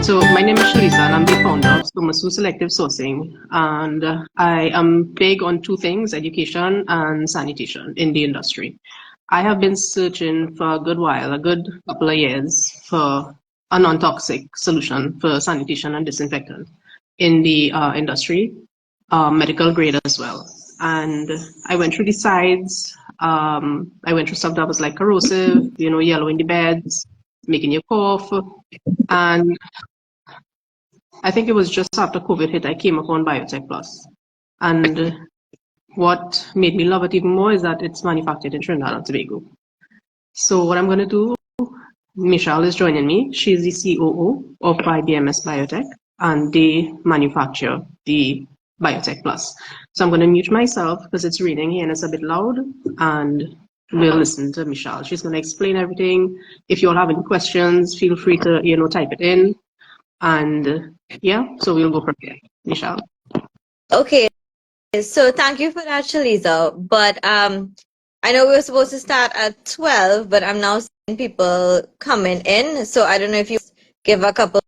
So my name is Sharisa and I'm the founder of Somasu Selective Sourcing, and I am big on two things, education and sanitation in the industry. I have been searching for a good while, a good couple of years, for a non-toxic solution for sanitation and disinfectant in the industry, medical grade as well. And I went through the sides. I went through stuff that was like corrosive, yellow in the beds, making you cough. And I think it was just after COVID hit, I came upon BIOTECplus. And what made me love it even more is that it's manufactured in Trinidad and Tobago. So what I'm going to do, Michelle is joining me. She's the COO of IBMS Biotech, and they manufacture the BIOTECplus. So I'm going to mute myself because it's raining here and it's a bit loud, and we'll listen to Michelle. She's going to explain everything. If you all have any questions, feel free to, type it in. And yeah, so we'll go from there. Michelle. Okay, so thank you for that, Shaliza. But I know we were supposed to start at 12, but I'm now seeing people coming in. So I don't know if you give a couple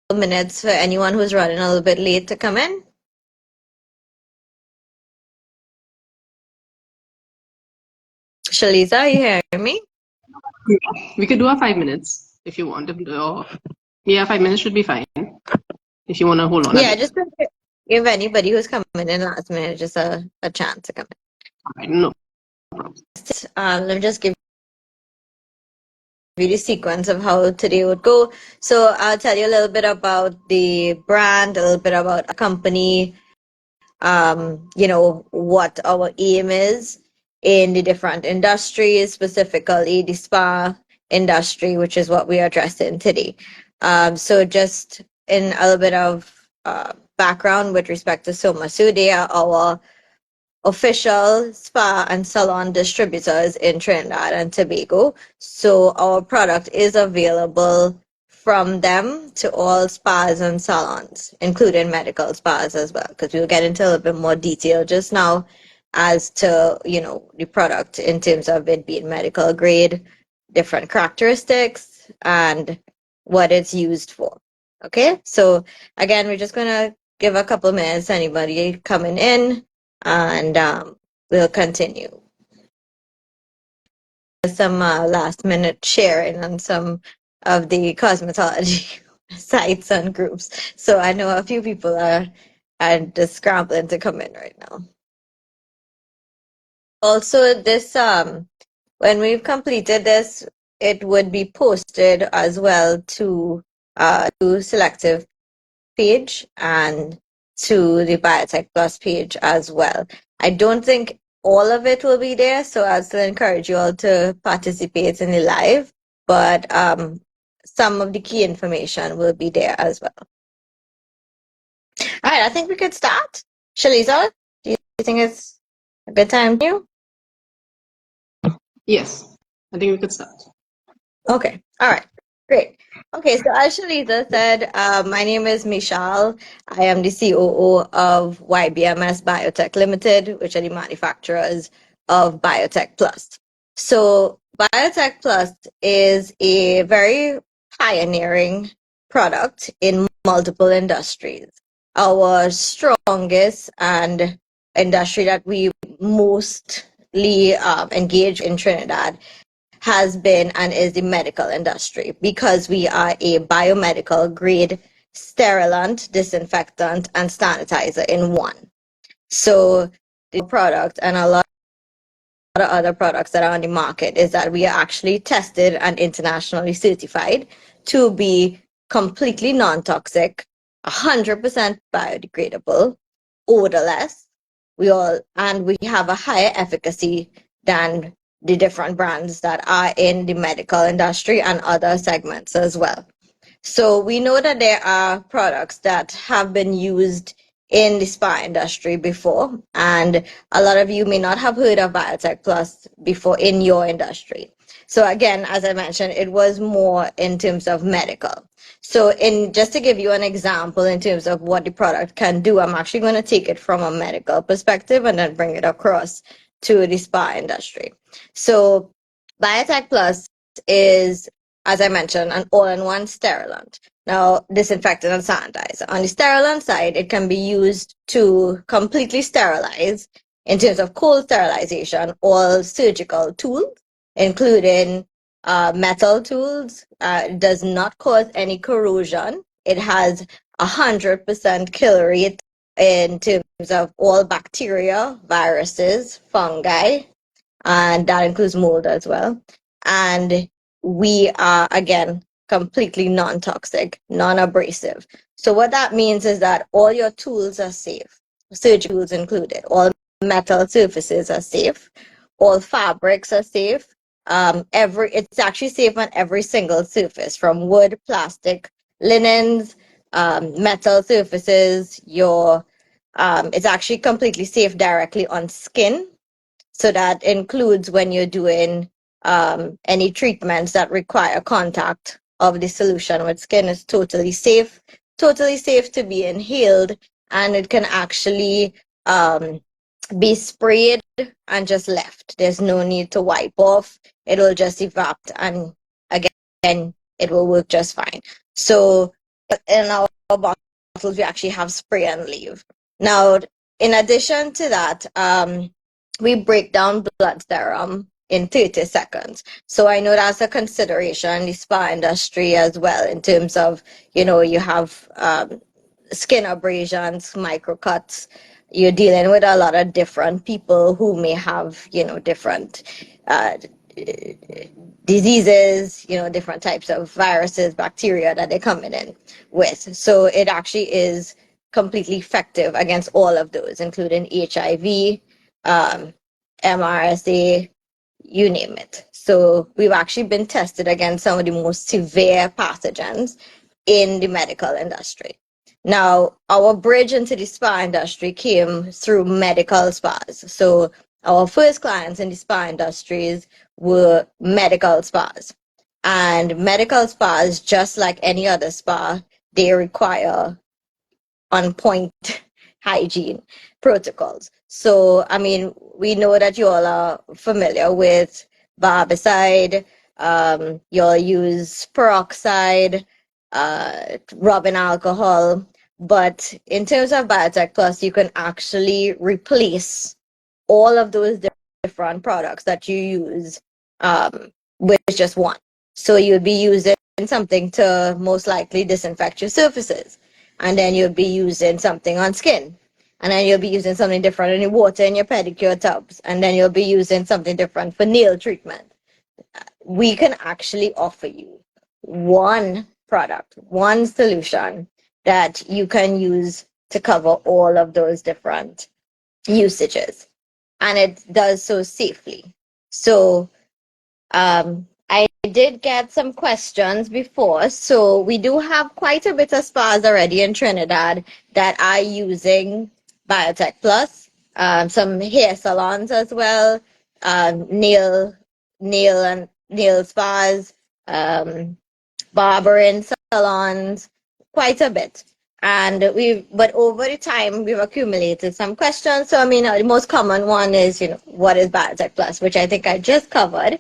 of minutes for anyone who's running a little bit late to come in. Shaliza, you hearing me? We could do a 5 minutes if you want. Yeah, 5 minutes should be fine. If you want to hold on. Yeah, just to give anybody who's coming in last minute just a chance to come in. No problem. Let me just give you the sequence of how today would go. So I'll tell you a little bit about the brand, a little bit about a company, what our aim is in the different industries, specifically the spa industry, which is what we are addressing today. So just in a little bit of background with respect to Somasu, they are our official spa and salon distributors in Trinidad and Tobago. So our product is available from them to all spas and salons, including medical spas as well, because we'll get into a little bit more detail just now as to, the product in terms of it being medical grade, different characteristics, and what it's used for. Okay, so again, we're just going to give a couple minutes, anybody coming in, and we'll continue. Some last minute sharing on some of the cosmetology sites and groups. So I know a few people are just scrambling to come in right now. Also, this when we've completed this, it would be posted as well to Selective page and to the BIOTECplus page as well. I don't think all of it will be there, so I'll still encourage you all to participate in the live, but some of the key information will be there as well. All right, I think we could start. Shaliza, do you think it's a good time for you? Yes, I think we could start. Okay, all right, great. Okay, so as Shalita said, my name is Michelle. I am the COO of YBMS Biotech Limited, which are the manufacturers of BIOTECplus. So BIOTECplus is a very pioneering product in multiple industries. Our strongest and industry that we mostly engage in Trinidad has been and is the medical industry, because we are a biomedical grade sterilant, disinfectant, and sanitizer in one. So the product and a lot of other products that are on the market is that we are actually tested and internationally certified to be completely non-toxic, 100% biodegradable, odorless. We have a higher efficacy than the different brands that are in the medical industry and other segments as well. So we know that there are products that have been used in the spa industry before, and a lot of you may not have heard of BIOTECplus before in your industry. So again, as I mentioned, it was more in terms of medical. So just to give you an example in terms of what the product can do, I'm actually going to take it from a medical perspective and then bring it across to the spa industry. So BIOTECplus is, as I mentioned, an all-in-one sterilant. Now, disinfectant and sanitizer. On the sterilant side, it can be used to completely sterilize in terms of cold sterilization all surgical tools, including metal tools. It does not cause any corrosion. It has 100% kill rate in terms of all bacteria, viruses, fungi, and that includes mold as well. And we are, again, completely non-toxic, non-abrasive. So what that means is that all your tools are safe, surgical tools included. All metal surfaces are safe. All fabrics are safe. It's actually safe on every single surface, from wood, plastic, linens, metal surfaces. It's actually completely safe directly on skin. So that includes when you're doing any treatments that require contact of the solution with skin. Is totally safe to be inhaled, and it can actually be sprayed and just left. There's no need to wipe off. It'll just evaporate, and again, it will work just fine. So in our bottles, we actually have spray and leave. Now, in addition to that, we break down blood serum in 30 seconds. So I know that's a consideration in the spa industry as well, in terms of, you have skin abrasions, microcuts. You're dealing with a lot of different people who may have, different diseases, different types of viruses, bacteria that they're coming in with. So it actually is completely effective against all of those, including HIV, MRSA, you name it. So we've actually been tested against some of the most severe pathogens in the medical industry. Now, our bridge into the spa industry came through medical spas. So our first clients in the spa industries were medical spas. And medical spas, just like any other spa, they require on point hygiene protocols. So, I mean, we know that you all are familiar with barbicide, you'll use peroxide, rubbing alcohol. But in terms of BIOTECplus, you can actually replace all of those different products that you use with just one. So you'd be using something to most likely disinfect your surfaces, and then you'll be using something on skin, and then you'll be using something different in your water in your pedicure tubs, and then you'll be using something different for nail treatment. We can actually offer you one product, one solution that you can use to cover all of those different usages, and it does so safely. So I did get some questions before. So we do have quite a bit of spas already in Trinidad that are using BIOTECplus. Some hair salons as well, nail spas, barbering salons, quite a bit. But over the time, we've accumulated some questions. So, I mean, the most common one is, what is BIOTECplus, which I think I just covered.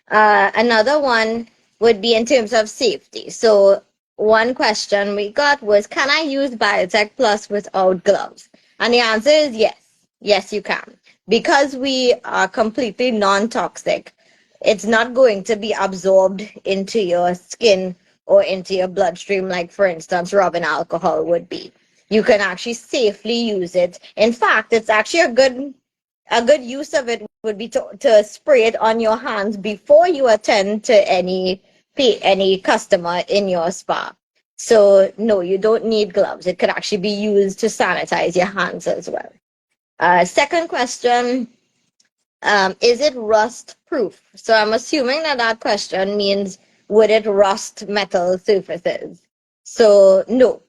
Another one would be in terms of safety. So one question we got was, can I use BIOTECplus without gloves? And the answer is yes. Yes, you can. Because we are completely non-toxic, it's not going to be absorbed into your skin or into your bloodstream, like, for instance, rubbing alcohol would be. You can actually safely use it. In fact, it's actually a good use of it would be to spray it on your hands before you attend to any customer in your spa. So no, you don't need gloves. It could actually be used to sanitize your hands as well. Second question, is it rust proof? So I'm assuming that question means, would it rust metal surfaces? So no,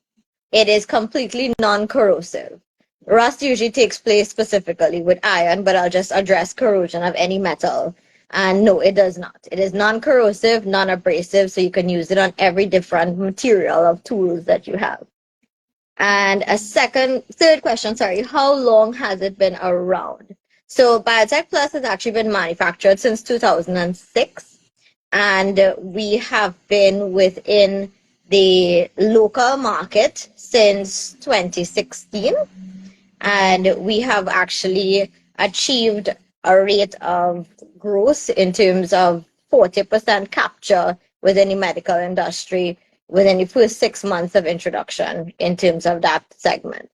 it is completely non-corrosive. Rust usually takes place specifically with iron, but I'll just address corrosion of any metal. And no, it does not. It is non-corrosive, non-abrasive, so you can use it on every different material of tools that you have. And third question, sorry, how long has it been around? So BIOTECplus has actually been manufactured since 2006, and we have been within the local market since 2016, and we have actually achieved a rate of growth in terms of 40% capture within the medical industry within the first 6 months of introduction in terms of that segment.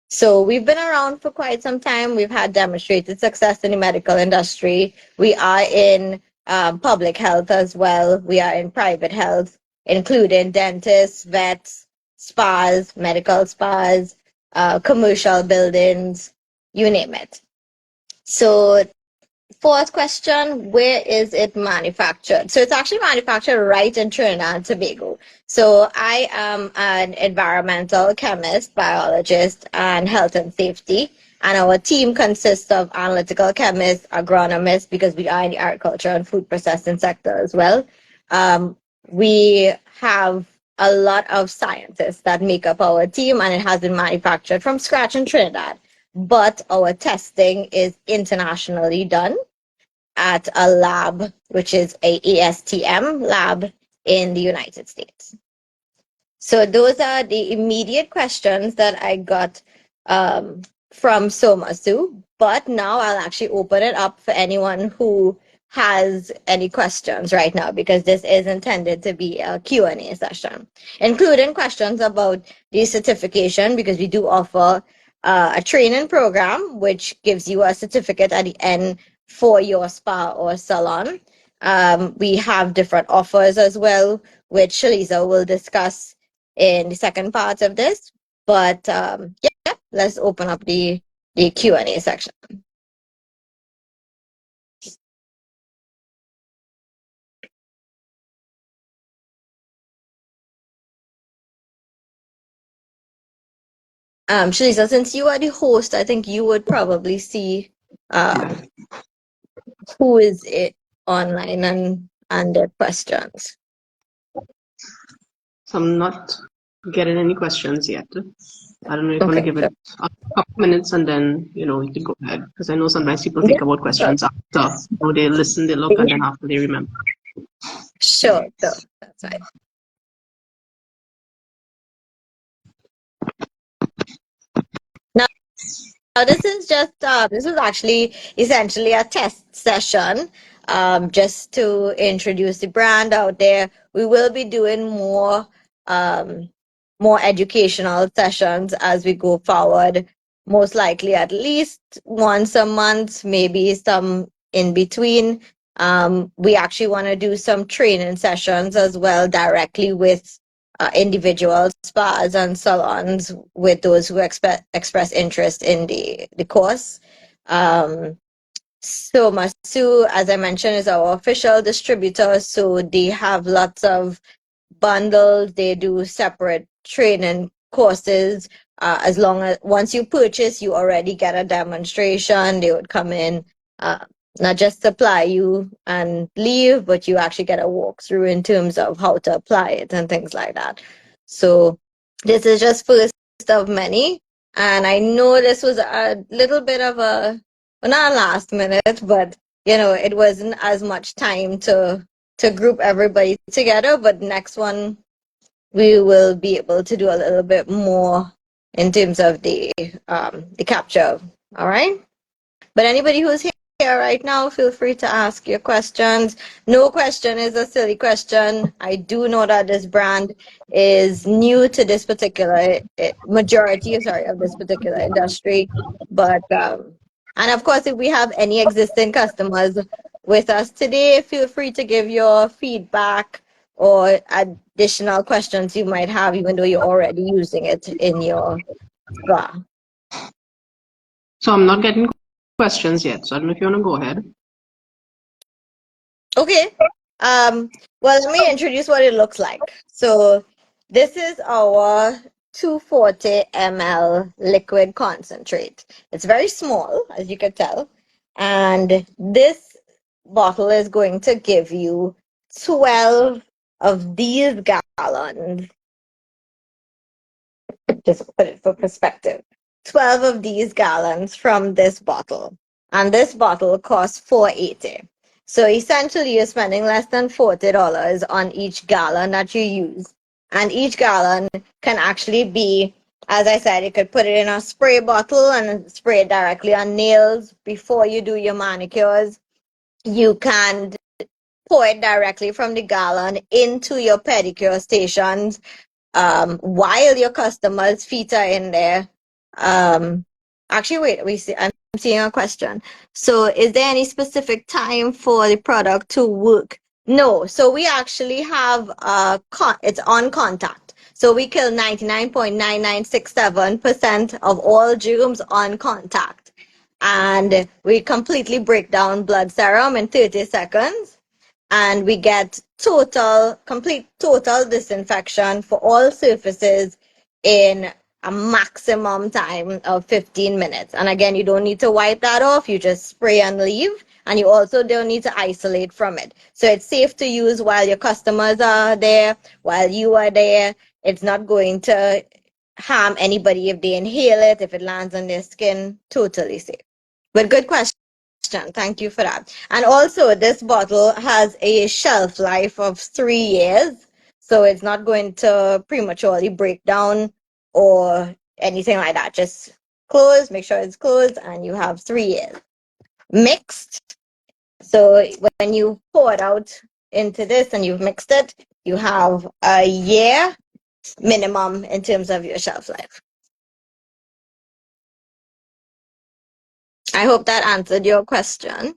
So we've been around for quite some time. We've had demonstrated success in the medical industry. We are in public health as well. We are in private health, including dentists, vets, spas, medical spas, commercial buildings, you name it. So fourth question, where is it manufactured? So it's actually manufactured right in Trinidad and Tobago. So I am an environmental chemist, biologist, and health and safety. And our team consists of analytical chemists, agronomists, because we are in the agriculture and food processing sector as well. We have a lot of scientists that make up our team, and it has been manufactured from scratch in Trinidad. But our testing is internationally done at a lab, which is a ASTM lab in the United States. So those are the immediate questions that I got from Somasu. But now I'll actually open it up for anyone who has any questions right now, because this is intended to be a Q&A session, including questions about the certification, because we do offer a training program which gives you a certificate at the end for your spa or salon. We have different offers as well, which Shaliza will discuss in the second part of this. But yeah, let's open up the Q&A section. Shaliza, since you are the host, I think you would probably see who is it online and their questions. So I'm not getting any questions yet. I don't know if you want to give it a couple minutes and then, you can go ahead. Because I know sometimes people think about questions after, they listen, they look, and then after they remember. Sure, that's right. Now, this is actually essentially a test session, just to introduce the brand out there. We will be doing more educational sessions as we go forward, most likely at least once a month, maybe some in between. We actually want to do some training sessions as well directly with individual spas and salons with those who express interest in the course. So Masu, as I mentioned, is our official distributor. So they have lots of bundles. They do separate training courses. As long as once you purchase, you already get a demonstration. They would come in, not just supply you and leave, but you actually get a walkthrough in terms of how to apply it and things like that. So this is just first of many. And I know this was a little bit of not last minute, but it wasn't as much time to group everybody together. But next one, we will be able to do a little bit more in terms of the capture. All right. But anybody who's here right now, feel free to ask your questions. No question is a silly question. I do know that this brand is new to this particular majority, of this particular industry. But and of course, if we have any existing customers with us today, feel free to give your feedback or additional questions you might have, even though you're already using it in your spa. So I'm not getting questions yet. So I don't know if you want to go ahead. Okay. Well, let me introduce what it looks like. So this is our 240 ml liquid concentrate. It's very small, as you can tell. And this bottle is going to give you 12 of these gallons. Just put it for perspective. 12 of these gallons from this bottle. And this bottle costs $4.80. So essentially, you're spending less than $40 on each gallon that you use. And each gallon can actually be, as I said, you could put it in a spray bottle and spray it directly on nails before you do your manicures. You can pour it directly from the gallon into your pedicure stations while your customers' feet are in there. Actually, wait, I'm seeing a question. So, is there any specific time for the product to work? No. So we actually have it's on contact. So we kill 99.9967% of all germs on contact. And we completely break down blood serum in 30 seconds. And we get complete total disinfection for all surfaces in a maximum time of 15 minutes. And again, you don't need to wipe that off. You just spray and leave. And you also don't need to isolate from it. So it's safe to use while your customers are there, while you are there. It's not going to harm anybody if they inhale it, if it lands on their skin. Totally safe. But good question. Thank you for that. And also, this bottle has a shelf life of 3 years. So it's not going to prematurely break down or anything like that. Just close, make sure it's closed, and you have 3 years. Mixed. So when you pour it out into this and you've mixed it, you have a year minimum in terms of your shelf life. I hope that answered your question.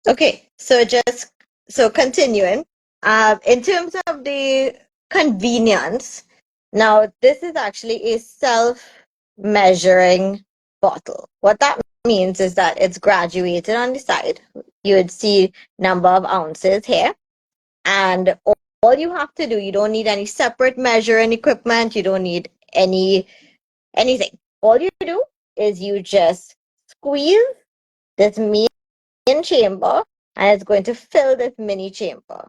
Okay, so continuing, in terms of the convenience, now this is actually a self-measuring bottle. What that means is that it's graduated on the side. You would see number of ounces here, and all you have to do, you don't need any separate measuring equipment. You don't need anything. All you do is you just squeeze this main chamber, and it's going to fill this mini chamber.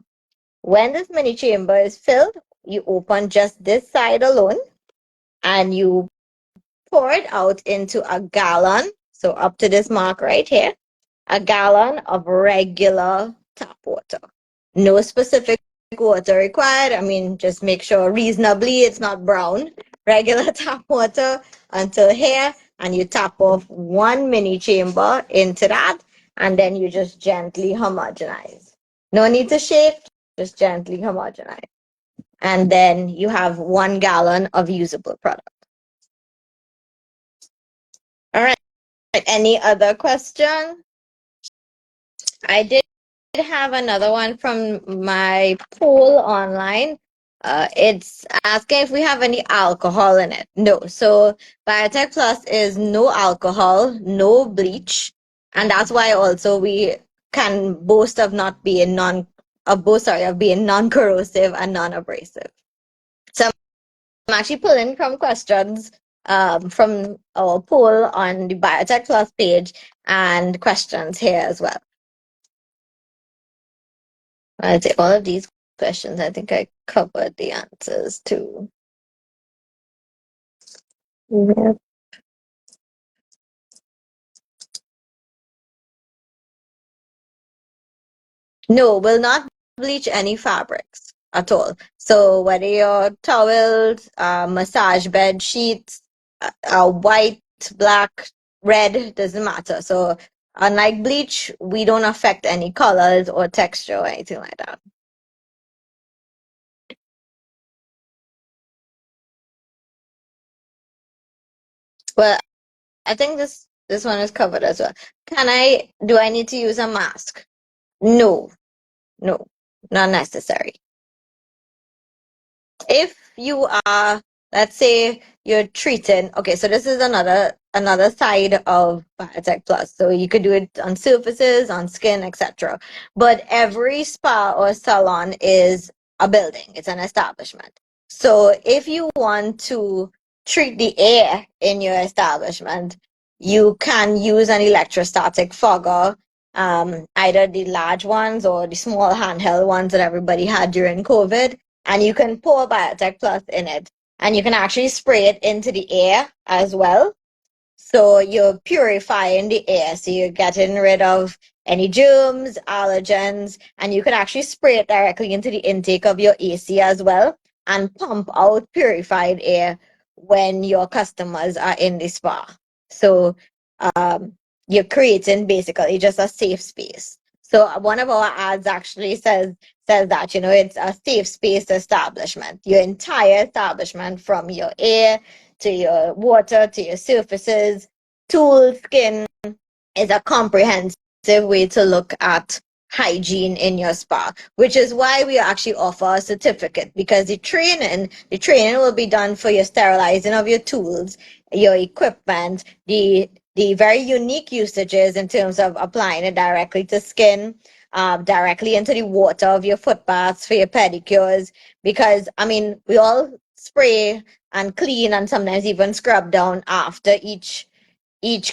When this mini chamber is filled, you open just this side alone and you pour it out into a gallon. So up to this mark right here, a gallon of regular tap water. No specific water required. I mean, just make sure reasonably it's not brown. Regular tap water until here, and you tap off one mini chamber into that, and then you just gently homogenize. No need to shake, just gently homogenize. And then you have 1 gallon of usable product. All right. Any other question? I did have another one from my poll online. It's asking if we have any alcohol in it. No. So BIOTECplus is no alcohol, no bleach, and that's why also we can boast of not being of being non-corrosive and non-abrasive. So I'm actually pulling from questions from our poll on the BIOTECplus page and questions here as well. I'd say all of these questions, I think I covered the answers too. Yep. No, will not bleach any fabrics at all. So whether your towels, massage bed sheets, white, black, red, doesn't matter. So unlike bleach, we don't affect any colors or texture or anything like that. Well, I think this one is covered as well. Do I need to use a mask? No, no, not necessary. If you are, let's say you're treating, okay, so this is another side of BIOTECplus. So you could do it on surfaces, on skin, etc. But every spa or salon is a building, it's an establishment. So if you want to treat the air in your establishment, you can use an electrostatic fogger, either the large ones or the small handheld ones that everybody had during COVID, and you can pour BIOTECplus in it, and you can actually spray it into the air as well. So you're purifying the air, so you're getting rid of any germs, allergens, and you can actually spray it directly into the intake of your AC as well and pump out purified air when your customers are in the spa. So um, you're creating basically just a safe space. So one of our ads actually says that, you know, it's a safe space establishment. Your entire establishment, from your air to your water to your surfaces, tools, skin, is a comprehensive way to look at hygiene in your spa, which is why we actually offer a certificate, because the training will be done for your sterilizing of your tools, your equipment, the very unique usages in terms of applying it directly to skin, directly into the water of your foot baths for your pedicures. Because I mean, we all spray and clean and sometimes even scrub down after each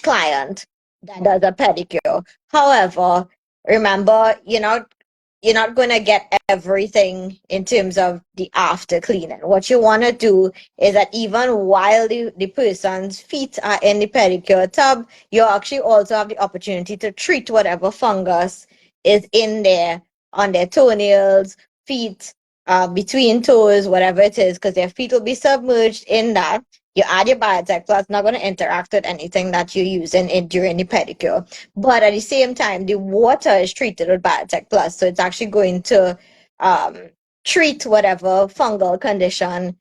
client that does a pedicure. However, remember, you're not going to get everything in terms of the after cleaning. What you want to do is that even while the person's feet are in the pedicure tub, you actually also have the opportunity to treat whatever fungus is in there on their toenails, feet, between toes, whatever it is, because their feet will be submerged in that. You add your BIOTECplus, not going to interact with anything that you're using during the pedicure. But at the same time, the water is treated with BIOTECplus. So it's actually going to um, treat whatever fungal condition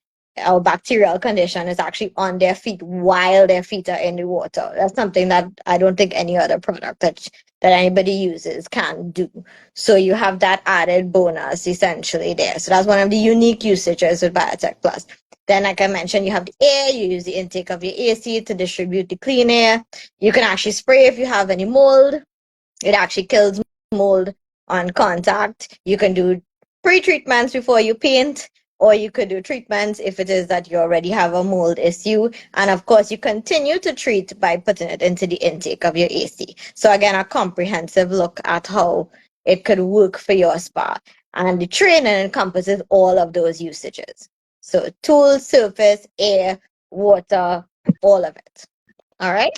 or bacterial condition is actually on their feet while their feet are in the water. That's something that I don't think any other product that anybody uses can do. So you have that added bonus essentially there. So that's one of the unique usages with BIOTECplus. Then, like I mentioned, you have the air, you use the intake of your AC to distribute the clean air. You can actually spray if you have any mold. It actually kills mold on contact. You can do pre-treatments before you paint, or you could do treatments if it is that you already have a mold issue. And of course, you continue to treat by putting it into the intake of your AC. So again, a comprehensive look at how it could work for your spa. And the training encompasses all of those usages. So tool, surface, air, water, all of it. All right.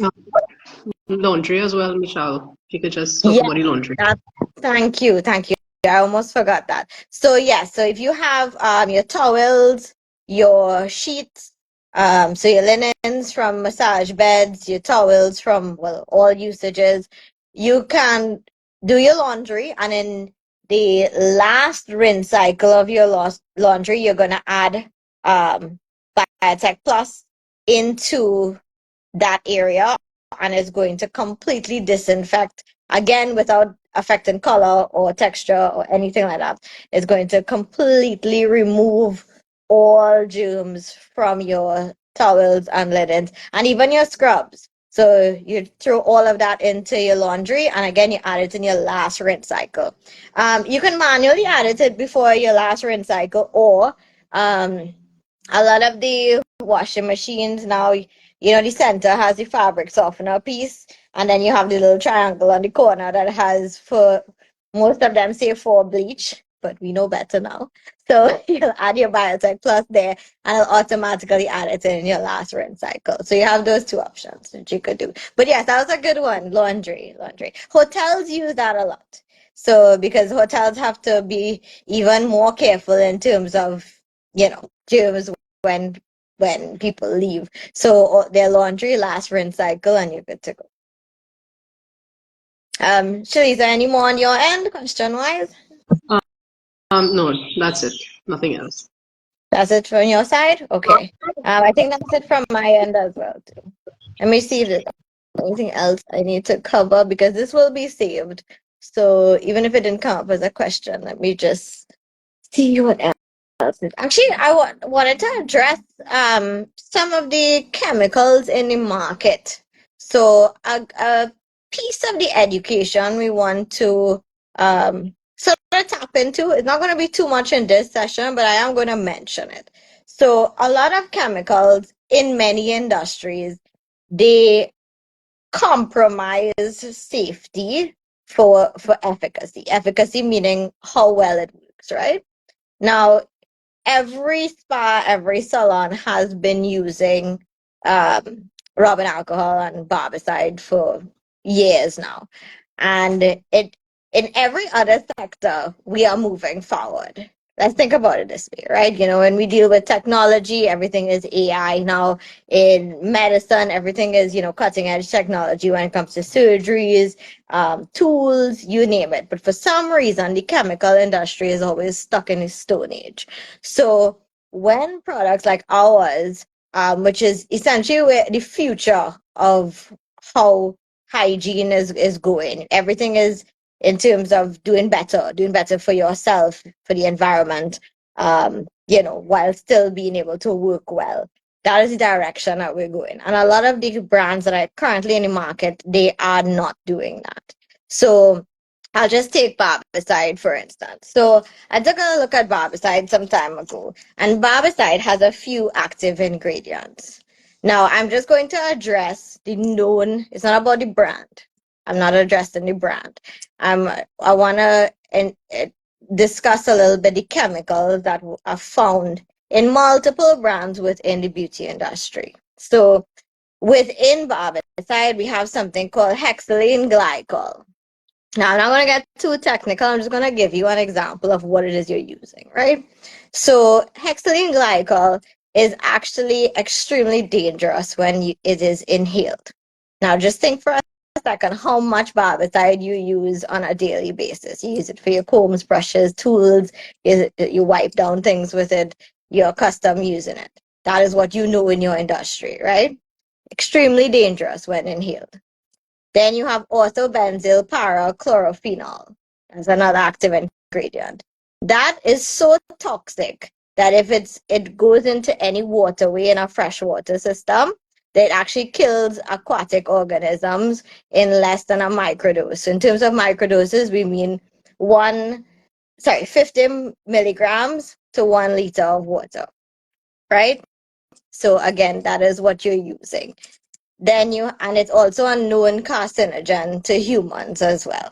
Laundry as well, Michelle. If you could just talk Yeah, about the laundry. that, thank you. Thank you. I almost forgot that. So yeah, so if you have your towels, your sheets, so your linens from massage beds, your towels from, well, all usages, you can do your laundry, and in the last rinse cycle of your laundry, you're gonna add um BIOTECplus into that area, and it's going to completely disinfect, again, without affecting color or texture or anything like that. It's going to completely remove all germs from your towels and linens and even your scrubs. So you throw all of that into your laundry, and again, you add it in your last rinse cycle. You can manually add it before your last rinse cycle, or a lot of the washing machines now, the center has the fabric softener piece, and then you have the little triangle on the corner that has, for most of them, say for bleach, but we know better now. So you'll add your BIOTECplus there, and it'll automatically add it in your last rinse cycle. So you have those two options that you could do. But yes, that was a good one. Laundry. Hotels use that a lot. So because hotels have to be even more careful in terms of, germs when people leave. So their laundry last rinse cycle, and you're good to go. Shalisa, is there any more on your end, question wise? No, that's it. Nothing else. That's it from your side? Okay. I think that's it from my end as well too. Let me see if there's anything else I need to cover, because this will be saved. So even if it didn't come up as a question, let me just see what else. Actually, I wanted to address some of the chemicals in the market. So a piece of the education we want to sort of tap into. It's not going to be too much in this session, but I am going to mention it. So a lot of chemicals in many industries, they compromise safety for efficacy. Efficacy meaning how well it works, right? Now, every spa, every salon has been using rubbing alcohol and barbicide for years now. And in every other sector, we are moving forward. Let's think about it this way, right? When we deal with technology, everything is AI now. In medicine, everything is, cutting edge technology when it comes to surgeries, tools, you name it. But for some reason, the chemical industry is always stuck in a stone age. So when products like ours, which is essentially where the future of how hygiene is going. Everything is in terms of doing better for yourself, for the environment, while still being able to work well. That is the direction that we're going. And a lot of the brands that are currently in the market, they are not doing that. So I'll just take Barbicide, for instance. So I took a look at Barbicide some time ago, and Barbicide has a few active ingredients. Now, I'm just going to address the known, it's not about the brand. I'm not addressing the brand. I want to discuss a little bit the chemicals that are found in multiple brands within the beauty industry. So within Barbicide, we have something called hexylene glycol. Now, I'm not going to get too technical. I'm just going to give you an example of what it is you're using, right? So hexylene glycol is actually extremely dangerous when it is inhaled. Now, just think for a second how much barbicide you use on a daily basis. You use it for your combs, brushes, tools, you wipe down things with it, you're accustomed using it. That is what you know in your industry, right? Extremely dangerous when inhaled. Then you have orthobenzyl parachlorophenol. That's another active ingredient. That is so toxic that if it goes into any waterway in a freshwater system, that actually kills aquatic organisms in less than a microdose. So in terms of microdoses, we mean 50 milligrams to 1 liter of water, right? So again, that is what you're using. And it's also a known carcinogen to humans as well.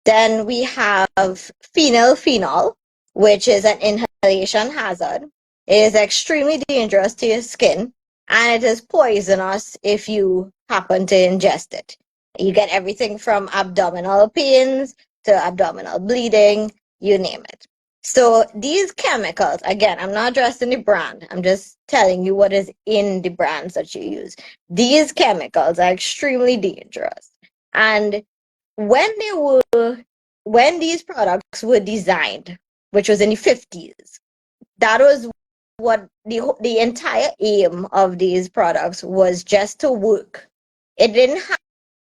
Then we have phenylphenol, which is an inhalation hazard. It is extremely dangerous to your skin, and it is poisonous if you happen to ingest it. You get everything from abdominal pains to abdominal bleeding, you name it. So these chemicals, again, I'm not addressing the brand. I'm just telling you what is in the brands that you use. These chemicals are extremely dangerous. And when these products were designed, which was in the 50s, that was what the entire aim of these products was, just to work. It didn't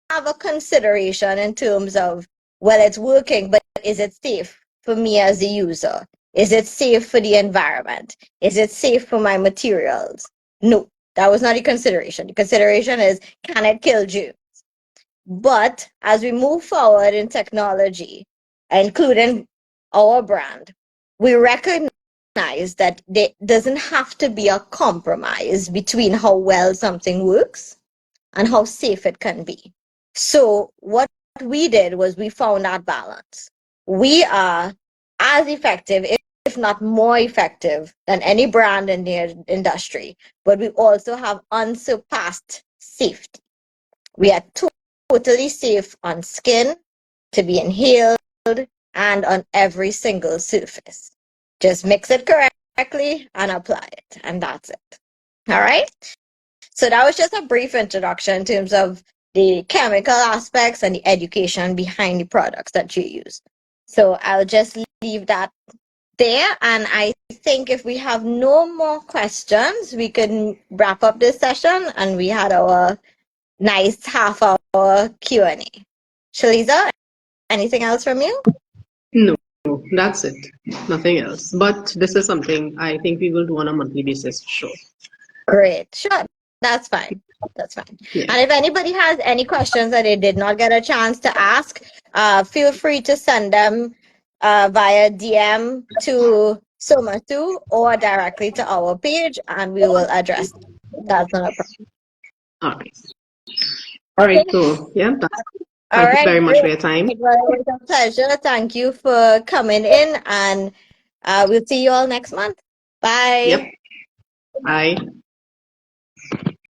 have a consideration in terms of, well, it's working, but is it safe for me as a user? Is it safe for the environment? Is it safe for my materials? No, that was not a consideration. The consideration is, can it kill you? But as we move forward in technology, including our brand, we recognize that there doesn't have to be a compromise between how well something works and how safe it can be. So what we did was we found that balance. We are as effective, if not more effective, than any brand in the industry, but we also have unsurpassed safety. We are totally safe on skin, to be inhaled, and on every single surface. Just mix it correctly and apply it, and that's it. All right? So that was just a brief introduction in terms of the chemical aspects and the education behind the products that you use. So I'll just leave that there, and I think if we have no more questions, we can wrap up this session, and we had our nice half-hour Q&A. Shaliza, anything else from you? No, that's it. Nothing else. But this is something I think we will do on a monthly basis, sure. Great. Sure. That's fine. That's fine. Yeah. And if anybody has any questions that they did not get a chance to ask, feel free to send them via DM to Somatu or directly to our page, and we will address them. That's not a problem. All right. All right, cool. Yeah. All Thank you right, very much great. for your time. It was a pleasure. Thank you for coming in, and we'll see you all next month. Bye. Yep. Bye.